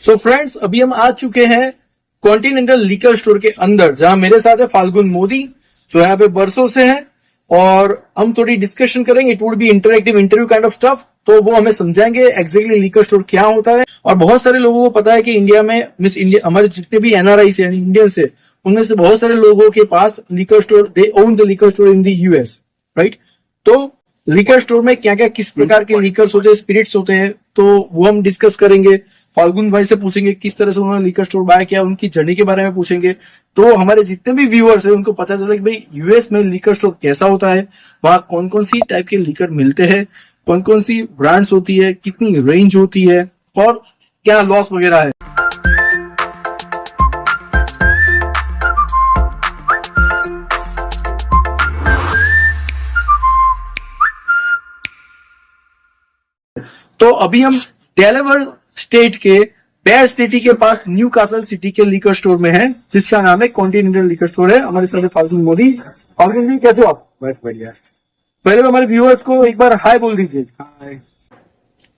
So friends, अभी हम आ चुके हैं कॉन्टिनेंटल लिकर स्टोर के अंदर, जहां मेरे साथ है फाल्गुन मोदी, जो यहाँ पे बरसों से है, और हम थोड़ी डिस्कशन करेंगे। It would be interactive interview kind of stuff. तो वो हमें समझाएंगे एग्जैक्टली लिकर स्टोर क्या होता है। और बहुत सारे लोगों को पता है कि इंडिया में मिस इंडिया, हमारे जितने भी एनआरआई से इंडियन से, उनमें से बहुत सारे लोगों के पास liquor store, they own the liquor store in the US, right. तो लिकर स्टोर में क्या क्या, किस प्रकार के लिकर्स होते हैं, स्पिरिट्स होते हैं, तो वो हम डिस्कस करेंगे। फाल्गुन भाई से पूछेंगे किस तरह से उन्होंने लिकर स्टोर बाय किया, उनकी जर्नी के बारे में पूछेंगे। तो हमारे जितने भी व्यूअर्स हैं उनको पता चले कि भाई यूएस में लिकर स्टोर कैसा होता है, वहां कौन कौन सी टाइप के लिकर मिलते हैं, कौन कौन सी ब्रांड्स होती है, कितनी रेंज होती है, और क्या लॉस वगैरह है। तो अभी हम डेलावेयर स्टेट के बेयर सिटी के पास न्यू कासल सिटी के लिकर स्टोर में है, जिसका नाम है कॉन्टिनेंटल लिकर स्टोर है। हमारे साथ फाल्गुन मोदी। फाल्गुन जी, कैसे हो आप? बस बढ़िया। पहले हमारे व्यूअर्स को एक बार हाय बोल दीजिए। हाय।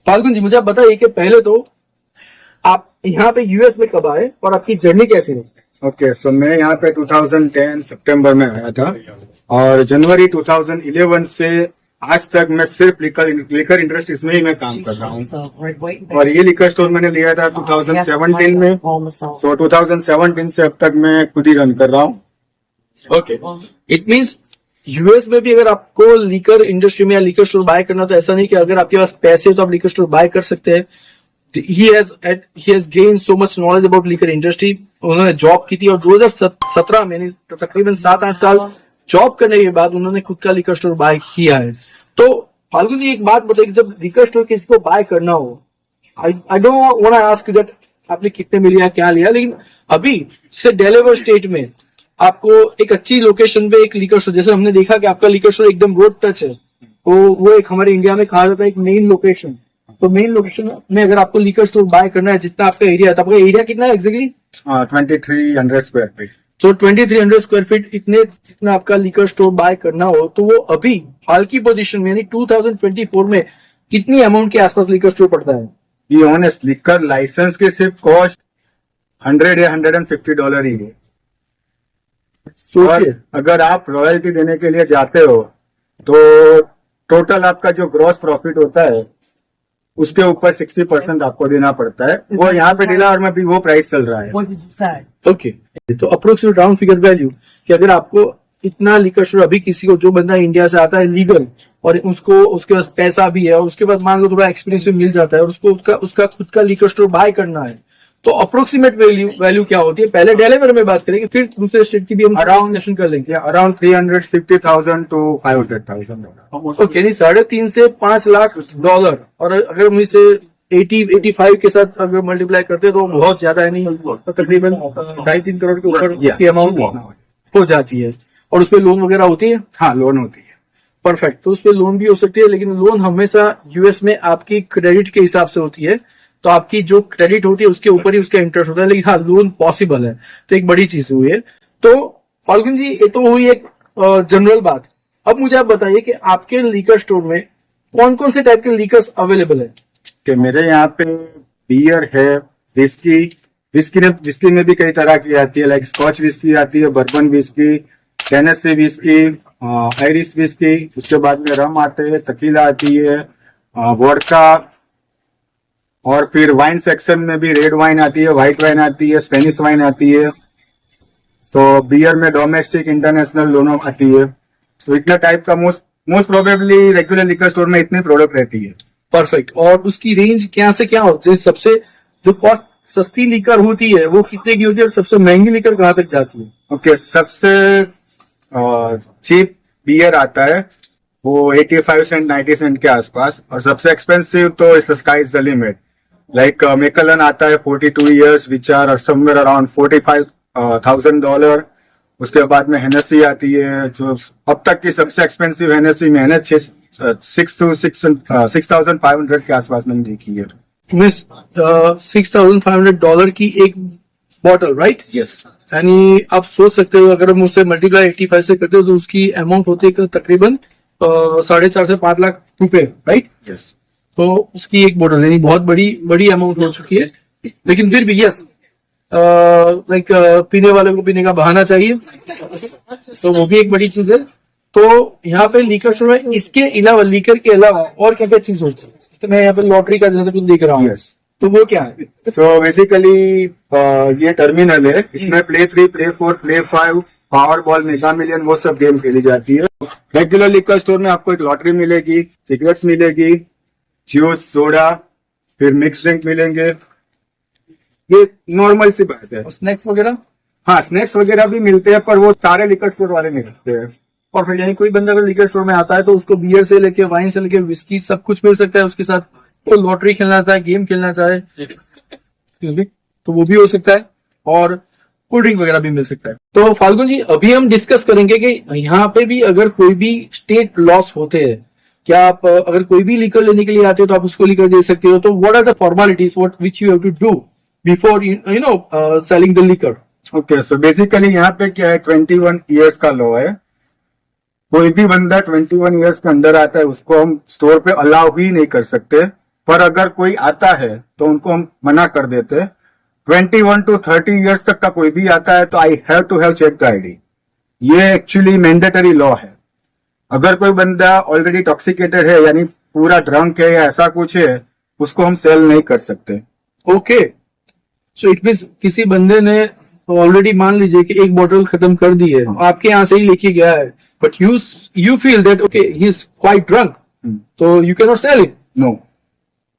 फाल्गुन जी, मुझे आप बताइए कि पहले तो आप यहाँ पे यूएस में कब आए और आपकी जर्नी कैसी रही? ओके, सो मैं यहाँ पे 2010 सितंबर में आया था, और जनवरी 2011 से आज तक मैं सिर्फ लिकर इंडस्ट्रीज में ही मैं काम कर रहा हूँ। और ये लिकर स्टोर मैंने लिया था 2017 में, तो 2017 से अब तक मैं खुद ही रन कर रहा हूँ। ओके, इट मीन्स यूएस में भी अगर आपको लिकर इंडस्ट्री में या लिकर स्टोर बाय करना, तो ऐसा नहीं कि अगर आपके पास पैसे तो आप लिकर स्टोर बाय कर सकते हैं। He has gained so much knowledge about liquor industry। उन्होंने जॉब की थी, और 2017 में तकरीबन 7-8 साल जॉब करने के बाद उन्होंने खुद का लिकर स्टोर बाय किया है। तो फाल्गुन जी, एक बात बताइए, जब लिकर स्टोर किसी को बाय करना हो, I don't want to ask that आपने कितने में लिया, क्या लिया, लेकिन अभी जैसे डेलावेयर स्टेट में आपको एक अच्छी लोकेशन पे एक लिकर स्टोर, जैसे हमने देखा कि आपका लिकर स्टोर एकदम रोड टच है, तो वो एक हमारे इंडिया में कहा जाता है एक मेन लोकेशन। तो मेन लोकेशन में अगर आपको लिकर स्टोर बाय करना है, जितना आपका एरिया है, तो आपका एरिया कितना है एग्जैक्टली? 2300 square feet. तो 2300 स्क्वायर फीट, इतने जितना आपका लिकर स्टोर बाय करना हो, तो वो अभी हाल की पोजीशन में यानी 2024 में कितनी अमाउंट के आसपास लिकर स्टोर पड़ता है? बी ऑनेस्ट, लिकर लाइसेंस के सिर्फ कॉस्ट $100 या $150 ही है। सोचिए, अगर आप रॉयल्टी देने के लिए जाते हो, तो टोटल आपका जो ग्रॉस प्रॉफिट होता है उसके ऊपर 60% आपको देना पड़ता है। वो यहाँ पे डीलर में भी वो प्राइस चल रहा है। ओके, तो अप्रोक्सीमेट राउंड फिगर वैल्यू कि अगर आपको इतना लिकर स्टोर, अभी किसी को, जो बंदा इंडिया से आता है लीगल, और उसको उसके पास पैसा भी है, और उसके बाद मान लो थोड़ा एक्सपीरियंस भी मिल जाता है, और उसको उसका खुद का लिकर स्टोर बाय करना है, तो अप्रोक्सीमेट वैल्यू क्या होती है? पहले डेलावेयर में बात करेंगे, फिर दूसरे स्टेट की भी हम अराउंड डिस्कशन कर लेंगे। Around 350,000 to 500,000। ओके, नहीं, 3.5 से $5 लाख, और अगर हम इसे 85 के साथ अगर मल्टीप्लाई करते हैं तो बहुत ज्यादा है, नहीं तो तकरीबन 2.5-3 करोड़ के ऊपर की अमाउंट हो जाती है। और उसपे लोन वगैरह होती है? हाँ, लोन होती है। परफेक्ट। तो उसपे लोन भी हो सकती है, लेकिन लोन हमेशा यूएस में आपकी क्रेडिट के हिसाब से होती है, तो आपकी जो क्रेडिट होती है उसके ऊपर ही उसका इंटरेस्ट होता है, लेकिन हाँ, लोन पॉसिबल है, तो एक बड़ी चीज हुई है। तो फाल्गुन जी, ये तो हुई एक जनरल बात। अब मुझे आप बताइए कि आपके लिकर स्टोर में कौन कौन से टाइप के लिकर्स अवेलेबल है? कि मेरे यहाँ पे बियर है, विस्की में भी कई तरह की आती है, लाइक स्कॉच विस्की आती है, bourbon whisky, Tennessee whisky, Irish whisky, उसके बाद में रम आते हैं, टकीला आती है, वोडका, और फिर वाइन सेक्शन में भी रेड वाइन आती है, व्हाइट वाइन आती है, स्पेनिश वाइन आती है। तो बियर में डोमेस्टिक, इंटरनेशनल दोनों आती है। तो इतना टाइप का most probably regular liquor store में इतनी प्रोडक्ट रहती है। परफेक्ट। और उसकी रेंज क्या से क्या होती है? सबसे जो कॉस्ट सस्ती लिकर होती है वो कितने की होती है, और सबसे महंगी लिकर कहाँ तक जाती है? ओके, सबसे चीप बियर आता है वो 85 सेंट 90 सेंट के आसपास, और सबसे एक्सपेंसिव तो इस sky is the limit. Like Macallan आता है 42 years which are somewhere around $45,000। उसके बाद में हेनेसी आती है, जो अब तक की सबसे एक्सपेंसिव हेनेसी में 6,500 के आसपास मैंने देखी है। मिस $6,500 की एक बॉटल, राइट? यस। यानी आप सोच सकते हो, अगर हम उससे मल्टीप्लाई 85 से करते हो तो उसकी अमाउंट होती है तकरीबन 4.5 से 5 लाख रुपए, राइट? यस। तो उसकी एक बोतल यानी बहुत बड़ी अमाउंट हो चुकी है। लेकिन फिर भी यस लाइक पीने वाले को पीने का बहाना चाहिए, तो वो भी एक बड़ी चीज है। तो यहाँ पे लीकर स्टोर में इसके अलावा, लीकर के अलावा और क्या क्या चीज होती है? तो मैं यहाँ पे लॉटरी का जैसे कुछ देख रहा हूँ, यस। तो वो क्या है? सो बेसिकली ये टर्मिनल है, इसमें play 3, play 4, play 5, power ball, mega million, वो सब गेम खेली जाती है। रेगुलर लिकर स्टोर में आपको एक लॉटरी मिलेगी, सिगरेट्स मिलेगी, जूस, सोडा, फिर मिक्स ड्रिंक मिलेंगे। ये नॉर्मल सी बात है। स्नैक्स वगैरह? हाँ, स्नैक्स वगैरह भी मिलते हैं, पर वो सारे लिकर स्टोर वाले नहीं मिलते हैं। और फिर यानी कोई बंदा अगर लीकर स्टोर में आता है तो उसको बियर से लेके वाइन से लेके विस्की सब कुछ मिल सकता है उसके साथ। तो लॉटरी खेलना चाहे, गेम खेलना चाहे तो वो भी हो सकता है, और कोल्ड ड्रिंक वगैरह भी मिल सकता है। तो फाल्गुन जी, अभी हम डिस्कस करेंगे कि यहाँ पे भी अगर कोई भी स्टेट लॉस होते हैं, क्या आप अगर कोई भी लीकर लेने के लिए आते हो तो आप उसको लीकर दे सकते हो? तो what are the formalities what which you have to do before you know selling the liquor? Okay, so basically यहाँ पे क्या है, 21 ईयर्स का लॉ है। कोई भी बंदा 21 ईयर्स के अंदर आता है उसको हम स्टोर पे अलाउ ही नहीं कर सकते, पर अगर कोई आता है तो उनको हम मना कर देते हैं। 21 to 30 ईयर्स तक का कोई भी आता है तो I have to have check the ID. ये एक्चुअली मैंडेटरी लॉ है। अगर कोई बंदा ऑलरेडी टॉक्सिकेटेड है, यानी पूरा ड्रंक है या ऐसा कुछ है, उसको हम सेल नहीं कर सकते। ओके, सो इट मीन्स किसी बंदे ने ऑलरेडी मान लीजिए कि एक बोतल खत्म कर दी है, आपके यहाँ से ही लेके गया है, but you feel that okay he is quite drunk, तो you can not sell it. No.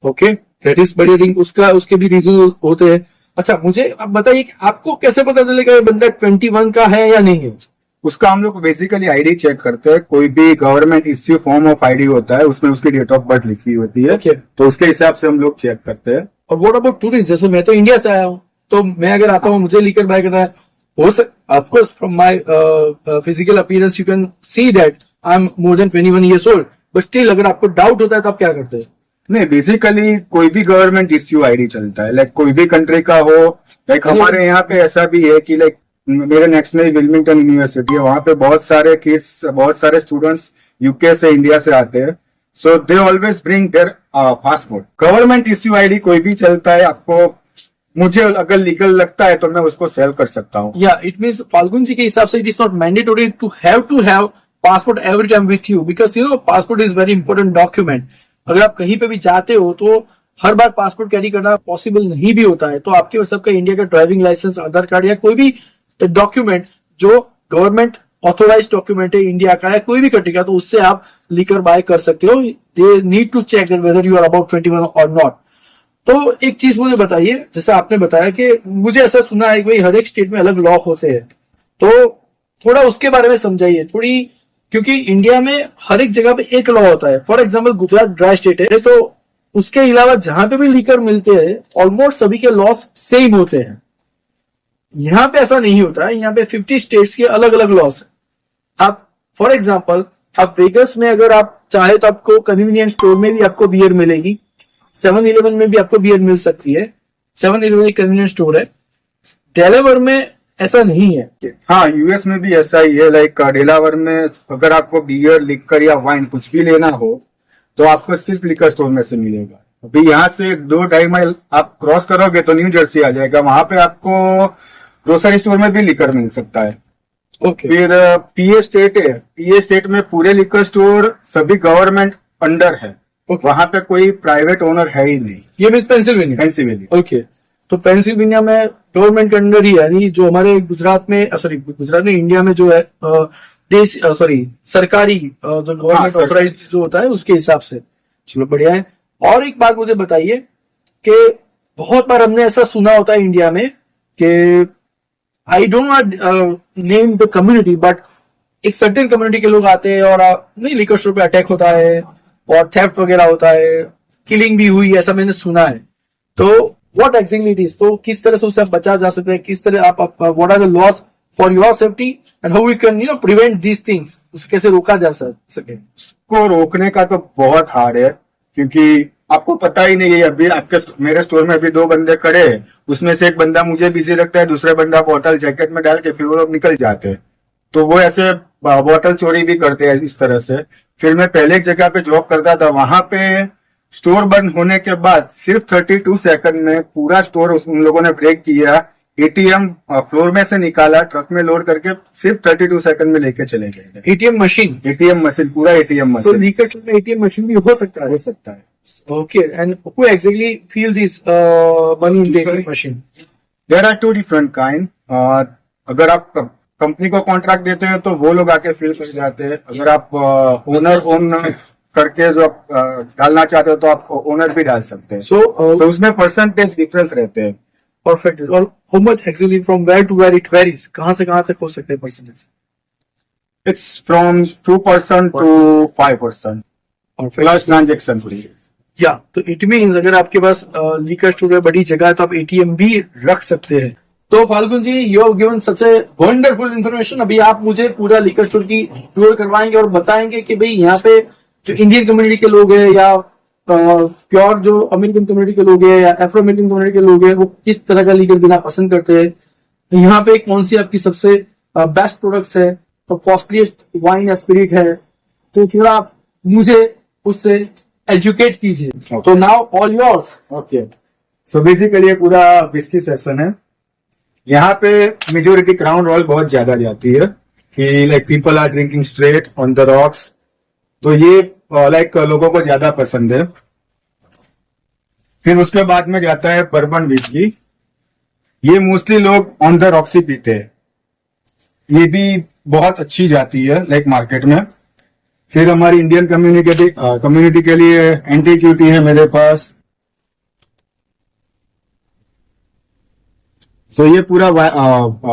Okay, that is बड़ी थिंग। उसके भी रीजन होते हैं। अच्छा, मुझे आप बताइए आपको कैसे पता चलेगा ये बंदा 21 का है या नहीं है? उसका हम लोग बेसिकली आईडी चेक करते हैं। कोई भी government issue form of ID होता है, उसमें उसकी डेट ऑफ बर्थ लिखी होती है। Okay. तो उसके हिसाब से हम लोग चेक करते हैं। और व्हाट अबाउट टूरिस्ट? जैसे मैं तो इंडिया से आया हूँ, तो मैं अगर आता हूँ, मुझे लीकर बाय करना है, of course from my physical appearance you can see that I am more than 21 years old, but still अगर आपको डाउट होता है तो आप क्या करते हैं? नहीं, बेसिकली कोई भी गवर्नमेंट इश्यू आईडी चलता है, लाइक कोई भी कंट्री का हो। लाइक हमारे यहाँ पे ऐसा भी है कि लाइक मेरे नेक्स्ट में विल्मिंगटन यूनिवर्सिटी है, वहां पे बहुत सारे किड्स, बहुत सारे स्टूडेंट्स यूके से, इंडिया से आते हैं। So they always bring their passport. Government issue ID कोई भी चलता है, आपको मुझे अगर लीगल लगता है तो मैं उसको सेल कर सकता हूँ। या इट मीन्स फाल्गुन जी के हिसाब से it is not mandatory to have passport every time with you, because you know passport is very important document. अगर आप कहीं पे भी जाते हो तो हर बार पासपोर्ट कैरी करना पॉसिबल नहीं भी होता है, तो आपके सबका इंडिया का ड्राइविंग लाइसेंस, आधार कार्ड या कोई भी डॉक्यूमेंट जो गवर्नमेंट ऑथोराइज डॉक्यूमेंट है इंडिया का या कोई भी कंट्री का, तो उससे आप लीकर बाय कर सकते हो। They need to check whether you are about 21 और नॉट। तो एक चीज मुझे बताइए, जैसे आपने बताया कि मुझे ऐसा सुना है कि भाई हर एक स्टेट में अलग लॉ होते हैं, तो थोड़ा उसके बारे में समझाइए थोड़ी, क्योंकि इंडिया में हर एक जगह पे एक लॉ होता है। For example Gujarat dry state है, तो उसके अलावा जहां पे भी लीकर मिलते हैं ऑलमोस्ट सभी के लॉस सेम होते हैं। यहाँ पे ऐसा नहीं होता है, यहाँ पे 50 स्टेट्स के अलग अलग लॉस है। आप फॉर एग्जाम्पल आप वेगस में अगर आप चाहे तो आपको कन्वीनियंस स्टोर में भी आपको बियर मिलेगी, 7-Eleven में भी आपको बियर मिल सकती है। 7-Eleven एक कन्वीनियंस स्टोर है। डेलावेयर में ऐसा नहीं है। हाँ, यूएस में भी ऐसा ही है। लाइक डेलावेयर में अगर आपको बियर, लिकर या वाइन कुछ भी लेना हो तो आपको सिर्फ लिकर स्टोर में से मिलेगा। अभी यहाँ से 2-2.5 माइल आप क्रॉस करोगे तो न्यू जर्सी आ जाएगा, वहां पे आपको ग्रोसरी स्टोर में भी लिकर मिल सकता है। ओके। फिर पीए स्टेट है, पीए स्टेट में पूरे लिकर स्टोर सभी गवर्नमेंट अंडर है। Okay. वहां पे कोई प्राइवेट ओनर है ही नहीं। ये मीन्स पेंसिल्वेनिया। पेंसिल्वेनिया। ओके, तो पेंसिल्वेनिया में गवर्नमेंट के अंडर ही, यानी जो हमारे गुजरात में इंडिया में जो है देश सरकारी जो गवर्नमेंट ऑथराइज जो होता है उसके हिसाब से। चलो बढ़िया है। और एक बात मुझे बताइए कि बहुत बार हमने ऐसा सुना होता है इंडिया में कि I don't not name the community, but एक सर्टेन कम्युनिटी के लोग आते हैं और नहीं लिकर स्टोर पे अटैक होता है और थेफ्ट वगैरह होता है, किलिंग भी हुई, ऐसा मैंने सुना है। तो व्हाट एक्जेक्टली इट इज, तो किस तरह से उससे बचा जा सकता है, किस तरह आप what are the laws for your safety and how we can prevent these things, उसे कैसे रोका जा सके? इसको रोकने का तो बहुत हार्ड है, क्योंकि आपको पता ही नहीं है। अभी मेरे स्टोर में अभी 2 बंदे खड़े हैं, उसमें से एक बंदा मुझे बिजी रखता है, दूसरे बंदा बोतल जैकेट में डाल के फिर वो लोग निकल जाते हैं। तो वो ऐसे बोतल चोरी भी करते हैं इस तरह से। फिर मैं पहले एक जगह पे जॉब करता था, वहां पे स्टोर बंद होने के बाद सिर्फ 32 सेकंड में पूरा स्टोर उन लोगों ने ब्रेक किया, एटीएम फ्लोर में से निकाला, ट्रक में लोड करके सिर्फ 32 सेकंड में लेके चले गए। एटीएम मशीन पूरा एटीएम तो मशीन लीकर स्टोर में एटीएम मशीन भी हो सकता है। हो सकता है। Okay, and who exactly fill this money in the machine? There are two different kind. अगर आप कंपनी को कॉन्ट्रैक्ट देते हैं तो वो लोग आके फिल कर जाते हैं। अगर आप ओन करके जो आप डालना चाहते हो तो आप ओनर भी डाल सकते हैं। सो तो उसमें परसेंटेज डिफरेंस रहते हैं। परफेक्ट। और how much actually from where to where it varies? कहां से कहां तक हो सकते हैं percentage? It's from 2% to 5% plus transaction fees. या तो इट मीन्स अगर आपके पास लीकर स्टोर है, बड़ी जगह है, तो आप एटीएम भी रख सकते हैं। तो Falgun ji, you have given such a wonderful information. अभी आप मुझे पूरा लीकर स्टोर की टूर करवाएंगे और बताएंगे कि भाई यहाँ पे जो इंडियन कम्युनिटी के लोग हैं या प्योर जो अमेरिकन कम्युनिटी के लोग हैं या अफ्रो अमेरिकन कम्युनिटी के लोग हैं, वो किस तरह का लीकर पीना पसंद करते हैं। यहाँ पे कौन सी आपकी सबसे बेस्ट प्रोडक्ट्स है, तो कॉस्टलीस्ट वाइन या स्पिरिट है, तो फिर आप मुझे उससे एजुकेट कीजिए। तो now all yours. Okay, so basically ये पूरा विस्की सेशन है। यहाँ पे मेजोरिटी क्राउन रॉयल बहुत ज्यादा जाती है कि like people are drinking straight on the rocks, तो ये लाइक लोगों को ज्यादा पसंद है। फिर उसके बाद में जाता है बर्बन विस्की। ये मोस्टली लोग ऑन द रॉक्स ही पीते हैं। ये भी बहुत अच्छी जाती है लाइक मार्केट में। फिर हमारी इंडियन कम्युनिटी के लिए एंटीक्यूटी है मेरे पास। तो ये पूरा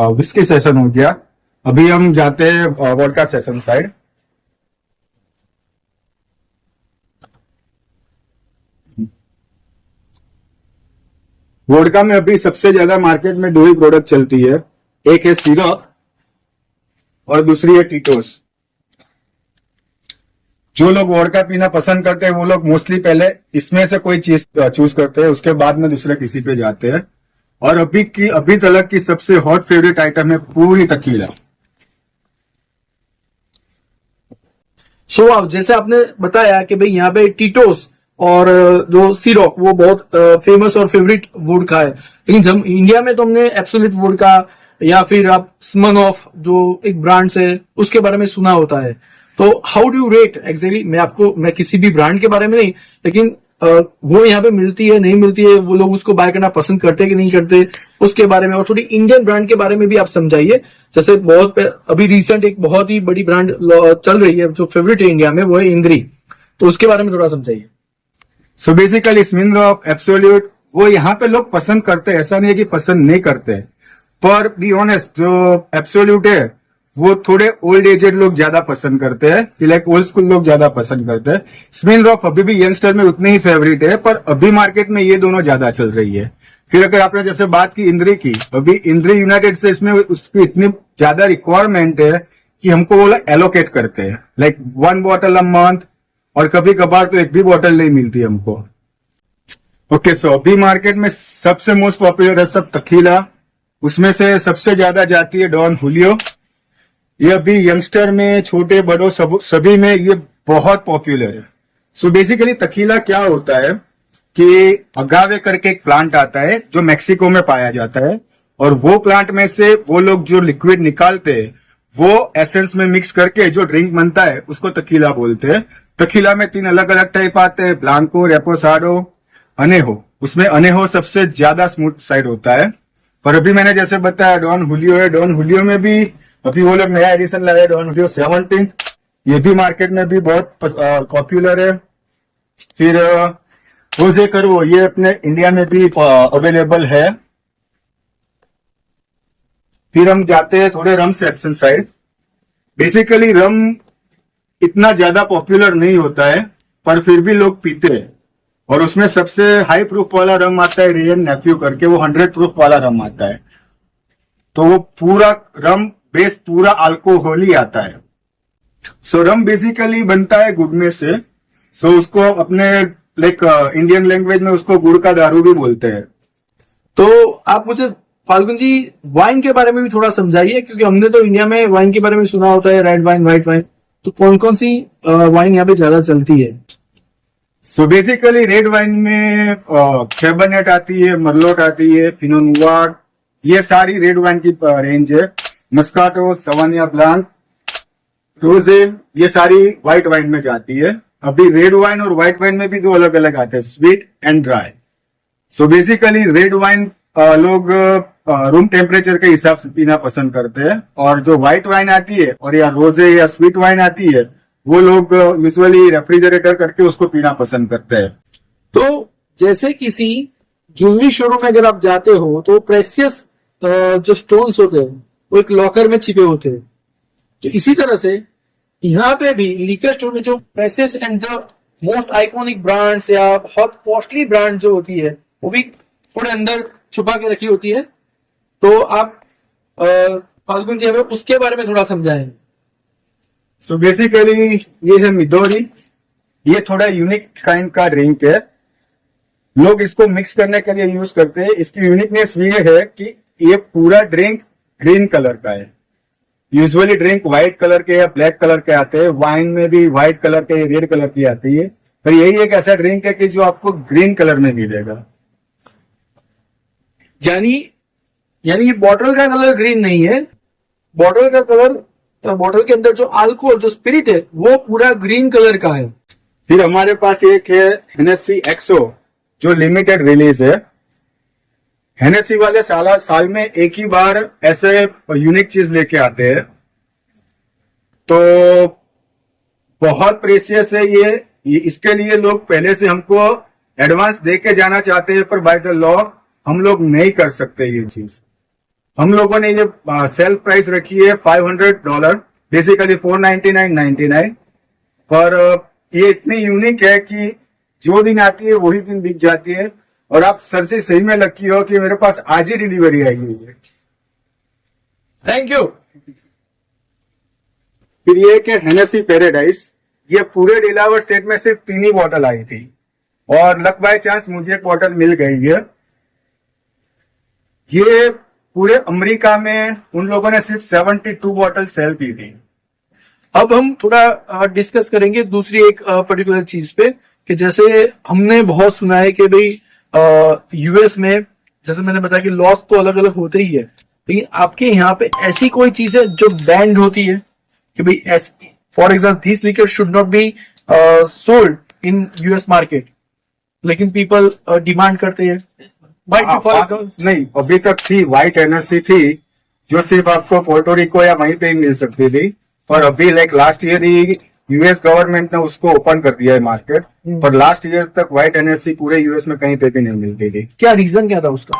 विस्की सेशन हो गया। अभी हम जाते हैं वोडका सेशन साइड। वोडका में अभी सबसे ज्यादा मार्केट में दो ही प्रोडक्ट चलती है, एक है सिरप और दूसरी है टीटोस। जो लोग वोडका पीना पसंद करते हैं वो लोग मोस्टली पहले इसमें से कोई चीज चूज करते हैं, उसके बाद में दूसरे किसी पे जाते हैं। और अभी तक की सबसे हॉट फेवरेट आइटम है पूरी तकीला। सो अब जैसे आपने बताया कि भाई यहाँ पे टीटोस और जो सिरोक वो बहुत फेमस और फेवरेट वोडका है, लेकिन जब इंडिया में तो हमने एब्सोल्यूट वोडका या फिर आप स्मिर्नॉफ जो एक ब्रांड है उसके बारे में सुना होता है। तो हाउ डू रेट एग्जैक्टली? मैं किसी भी ब्रांड के बारे में नहीं, लेकिन वो यहाँ पे मिलती है नहीं मिलती है, वो लोग उसको बाय करना पसंद करते कि नहीं करते, उसके बारे में। और थोड़ी इंडियन ब्रांड के बारे में भी आप समझाइए। जैसे बहुत अभी रिसेंट एक बहुत ही बड़ी ब्रांड चल रही है जो फेवरेट है इंडिया में, वो है इंद्री, तो उसके बारे में थोड़ा समझाइए। सो बेसिकली स्मिर्नॉफ, एब्सोल्यूट, वो यहाँ पे लोग पसंद करते हैं, ऐसा नहीं है कि पसंद नहीं करते। पर बी ऑनेस्ट, जो एब्सोल्यूट है वो थोड़े ओल्ड एजेड लोग ज्यादा पसंद करते हैं, लाइक ओल्ड स्कूल लोग ज्यादा पसंद करते हैं। स्मिर्नॉफ अभी भी यंगस्टर में उतने ही फेवरेट है, पर अभी मार्केट में ये दोनों ज्यादा चल रही है। फिर अगर आपने जैसे बात की इंद्री की, अभी इंद्री यूनाइटेड स्टेट्स में उसकी इतनी ज्यादा रिक्वायरमेंट है कि हमको वो एलोकेट करते हैं, लाइक 1 बॉटल अ मंथ, और कभी कभार तो एक भी बॉटल नहीं मिलती हमको। ओके, सो अभी मार्केट में सबसे मोस्ट पॉपुलर है सब तकीला। उसमें से सबसे ज्यादा जाती है डॉन हुलियो। ये अभी यंगस्टर में, छोटे बड़ों सभी में ये बहुत पॉपुलर है। सो बेसिकली तकीला क्या होता है कि अगावे करके एक प्लांट आता है जो मेक्सिको में पाया जाता है, और वो प्लांट में से वो लोग जो लिक्विड निकालते हैं वो एसेंस में मिक्स करके जो ड्रिंक बनता है उसको तकीला बोलते हैं। तकीला में 3 अलग अलग टाइप आते हैं, ब्लांको, रेपोसाडो, अनेहो। उसमें अनेहो सबसे ज्यादा स्मूथ साइड होता है। पर अभी मैंने जैसे बताया डॉन हुलियो है। डॉन हुलियो में भी अभी वो लोग नया एडिशन लाए, डॉन हुलियो 17। ये भी मार्केट में भी बहुत पॉपुलर है। फिर रोजे कर्वो, ये अपने इंडिया में भी अवेलेबल है। फिर हम जाते हैं थोड़े रम सेक्शन साइड। बेसिकली रम इतना ज्यादा पॉपुलर नहीं होता है, पर फिर भी लोग पीते हैं। और उसमें सबसे हाई प्रूफ वाला रम आता है रियन नेफ्यू करके, वो 100 प्रूफ वाला रम आता है। तो वो पूरा रम बेस पूरा अल्कोहल ही आता है। सो रम बेसिकली बनता है गुड़ में से। सो उसको अपने लाइक इंडियन लैंग्वेज में उसको गुड़ का दारू भी बोलते हैं। तो आप मुझे फाल्गुन जी वाइन के बारे में भी थोड़ा समझाइए, क्योंकि हमने तो इंडिया में वाइन के बारे में सुना होता है, रेड वाइन, व्हाइट वाइन, तो कौन कौन सी वाइन यहाँ पे ज्यादा चलती है? सो बेसिकली रेड वाइन में कैबरनेट आती है, मर्लोट आती है, पिनो नोवार, ये सारी रेड वाइन की रेंज है। मस्काटो, सवानिया ब्लांक, रोजे, ये सारी व्हाइट वाइन में जाती है। अभी रेड वाइन और व्हाइट वाइन में भी दो अलग अलग आते हैं, sweet and dry. So basically red wine लोग रूम टेम्परेचर के हिसाब से पीना पसंद करते हैं, और जो व्हाइट वाइन आती है और या रोजे या स्वीट वाइन आती है वो लोग यूजुअली रेफ्रिजरेटर करके उसको पीना पसंद करते हैं। तो जैसे किसी ज्वेलरी शोरूम में अगर आप जाते हो तो प्रेशियस जो स्टोन्स होते हैं वो एक लॉकर में छिपे होते हैं, तो इसी तरह से यहाँ पे भी लीकर स्टोर में जो precious and the most iconic brands या बहुत कॉस्टली ब्रांड जो होती है वो भी थोड़े अंदर छुपा के रखी होती है। तो आप फाल्गुन जी हमें उसके बारे में थोड़ा समझाएं। सो बेसिकली ये है मिदोरी, ये थोड़ा यूनिक काइंड का ड्रिंक है। लोग इसको मिक्स करने के लिए यूज करते हैं। इसकी यूनिकनेस ये है कि ये पूरा ड्रिंक ग्रीन कलर का है। यूजुअली ड्रिंक व्हाइट कलर के या ब्लैक कलर के आते हैं, वाइन में भी व्हाइट कलर के, रेड कलर की आती है, पर यही एक ऐसा ड्रिंक है कि जो आपको ग्रीन कलर में मिलेगा। यानी ये बॉटल का कलर ग्रीन नहीं है, बॉटल का कलर, बॉटल के अंदर जो अल्कोहल जो स्पिरिट है वो पूरा ग्रीन कलर का है। फिर हमारे पास एक है हेनेसी एक्सो, जो लिमिटेड रिलीज है। हेनेसी वाले साल में एक ही बार ऐसे यूनिक चीज लेके आते हैं, तो बहुत प्रेशियस है ये इसके लिए लोग पहले से हमको एडवांस दे के जाना चाहते हैं, पर बाय द लॉ हम लोग नहीं कर सकते ये चीज। हम लोगों ने ये सेल्फ प्राइस रखी है $500, बेसिकली $499.99, पर ये इतनी यूनिक है कि जो दिन आती है वही दिन बिक जाती है, और आप सर से सही में लकी हो कि मेरे पास आज ही डिलीवरी आई हुई है। Thank you. फिर ये कि हेनेसी पैराडाइज, ये पूरे डिलावर स्टेट में सिर्फ 3 ही बॉटल आई थी, और लक बाय चांस मुझे एक बॉटल मिल गई है। ये पूरे अमेरिका में उन लोगों ने सिर्फ 72 बॉटल सेल की थी। अब हम थोड़ा डिस्कस करेंगे दूसरी एक पर्टिकुलर चीज पे, कि जैसे हमने बहुत सुना है कि भाई यूएस में, जैसे मैंने बताया कि लॉस तो अलग अलग होते ही है, लेकिन आपके यहाँ पे ऐसी कोई चीज है जो बैंड होती है कि भाई ऐसी, for example this liquor should not be sold in US market, लेकिन पीपल डिमांड करते हैं। नहीं, अभी तक थी व्हाइट एनएससी थी, जो सिर्फ आपको पोर्टो रिको या वहीं पे ही मिल सकती थी, और अभी लाइक लास्ट ईयर ही यूएस गवर्नमेंट ने उसको ओपन कर दिया है मार्केट, पर लास्ट ईयर तक व्हाइट एनएससी पूरे यूएस में कहीं पे भी नहीं मिलती थी। क्या रीजन क्या था उसका?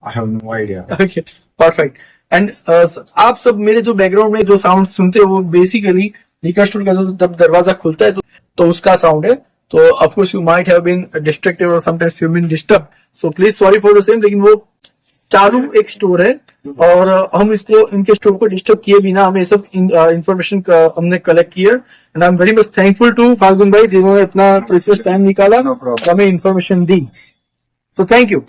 I have no idea. Okay, perfect. And आप सब मेरे जो बैकग्राउंड में जो साउंड सुनते हो वो बेसिकली लिकर स्टोर का जो जब दरवाजा खुलता है तो उसका साउंड है। तो of course you might have been distracted और sometimes you been disturb, so please sorry for the same. लेकिन वो चालू एक स्टोर है और हम इसको इनके स्टोर को डिस्टर्ब किए बिना हमें सब इंफॉर्मेशन हमने कलेक्ट किया, and I am very much thankful to Falgun भाई जिन्होंने इतना प्रीशियस टाइम निकाला और हमें इंफॉर्मेशन दी। So thank you.